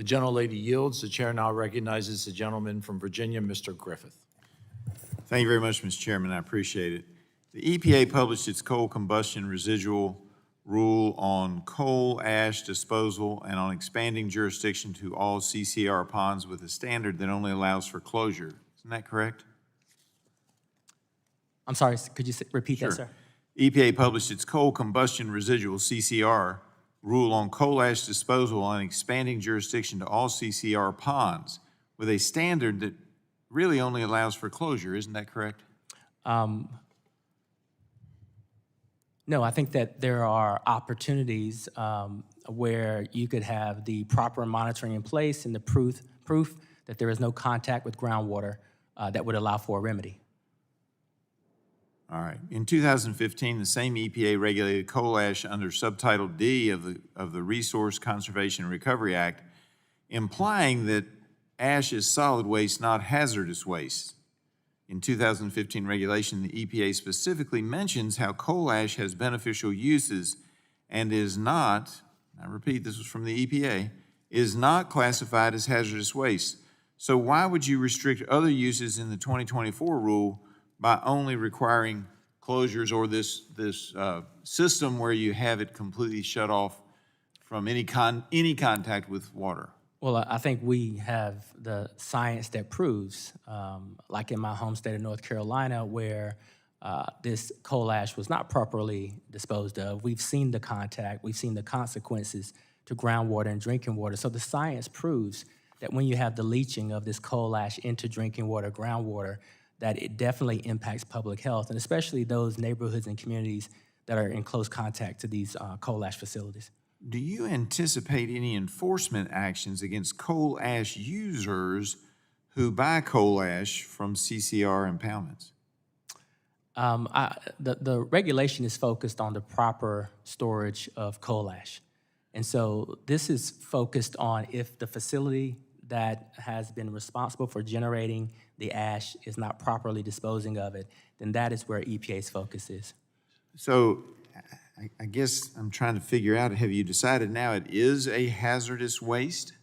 The gentlelady yields. The chair now recognizes the gentleman from Virginia, Mr. Griffith. Thank you very much, Mr. Chairman. I appreciate it. The EPA published its coal combustion residual rule on coal ash disposal and on expanding jurisdiction to all CCR ponds with a standard that only allows for closure. Isn't that correct? I'm sorry, could you repeat Sure. that, sir? EPA published its coal combustion residual, CCR, rule on coal ash disposal and expanding jurisdiction to all CCR ponds with a standard that really only allows for closure. Isn't that correct? No, I think that there are opportunities where you could have the proper monitoring in place and the proof that there is no contact with groundwater that would allow for a remedy. All right. In 2015, the same EPA regulated coal ash under Subtitle D of the Resource Conservation and Recovery Act, implying that ash is solid waste, not hazardous waste. In 2015 regulation, the EPA specifically mentions how coal ash has beneficial uses and is not, I repeat, this was from the EPA, is not classified as hazardous waste. So why would you restrict other uses in the 2024 rule by only requiring closures or this system where you have it completely shut off from any contact with water? Well, I think we have the science that proves, like in my home state of North Carolina, where this coal ash was not properly disposed of. We've seen the contact, we've seen the consequences to groundwater and drinking water. So the science proves that when you have the leaching of this coal ash into drinking water, groundwater, that it definitely impacts public health, and especially those neighborhoods and communities that are in close contact to these coal ash facilities. Do you anticipate any enforcement actions against coal ash users who buy coal ash from CCR impoundments? The regulation is focused on the proper storage of coal ash. And so this is focused on if the facility that has been responsible for generating the ash is not properly disposing of it, then that is where EPA's focus is. So I guess I'm trying to figure out, have you decided now it is a hazardous waste?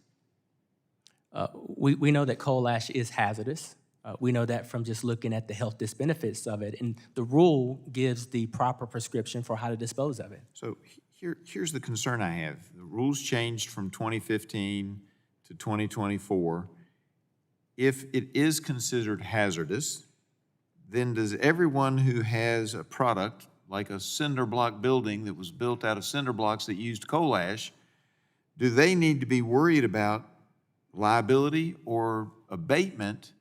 We know that coal ash is hazardous. We know that from just looking at the health disbenefits of it, and the rule gives the proper prescription for how to dispose of it. So here's the concern I have. The rules changed from 2015 to 2024. If it is considered hazardous, then does everyone who has a product like a cinder block building that was built out of cinder blocks that used coal ash, do they need to be worried about liability or abatement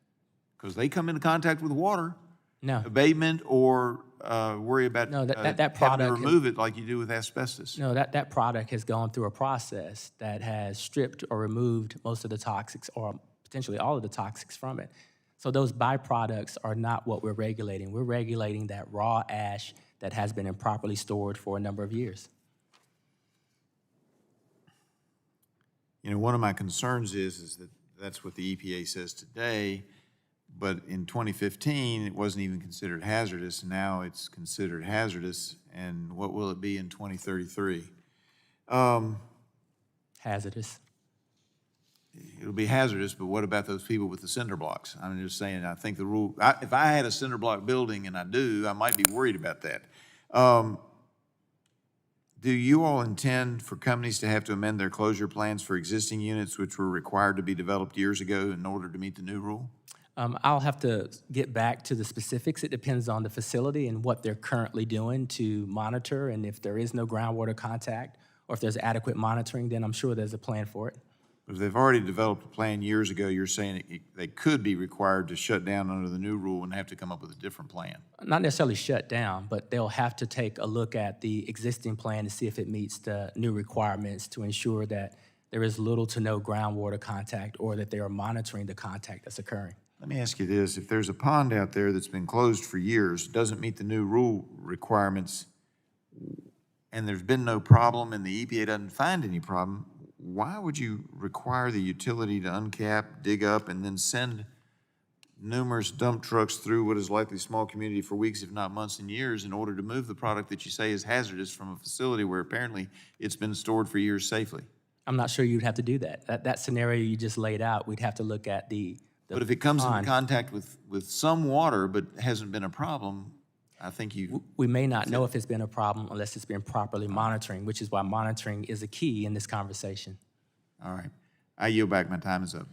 because they come into contact with water? No. Abatement or worry about that product having to remove it like you do with asbestos? No, that product has gone through a process that has stripped or removed most of the toxics or potentially all of the toxics from it. So those byproducts are not what we're regulating. We're regulating that raw ash that has been improperly stored for a number of years. You know, one of my concerns is that that's what the EPA says today, but in 2015, it wasn't even considered hazardous. Now it's considered hazardous, and what will it be in 2033? Hazardous. It'll be hazardous, but what about those people with the cinder blocks? I'm just saying, I think the rule, if I had a cinder block building, and I do, I might be worried about that. Do you all intend for companies to have to amend their closure plans for existing units which were required to be developed years ago in order to meet the new rule? I'll have to get back to the specifics. It depends on the facility and what they're currently doing to monitor, and if there is no groundwater contact or if there's adequate monitoring, then I'm sure there's a plan for it. If they've already developed a plan years ago, you're saying they could be required to shut down under the new rule and have to come up with a different plan? Not necessarily shut down, but they'll have to take a look at the existing plan to see if it meets the new requirements to ensure that there is little to no groundwater contact or that they are monitoring the contact that's occurring. Let me ask you this. If there's a pond out there that's been closed for years, doesn't meet the new rule requirements, and there's been no problem and the EPA doesn't find any problem, why would you require the utility to uncap, dig up, and then send numerous dump trucks through what is likely a small community for weeks, if not months and years, in order to move the product that you say is hazardous from a facility where apparently it's been stored for years safely? I'm not sure you'd have to do that. That scenario you just laid out, we'd have to look at the But if it comes in pond. contact with some water but hasn't been a problem, I think you, We may not know if it's been a problem unless it's been properly monitoring, which is why monitoring is a key in this conversation. all right. I yield back. My time is up.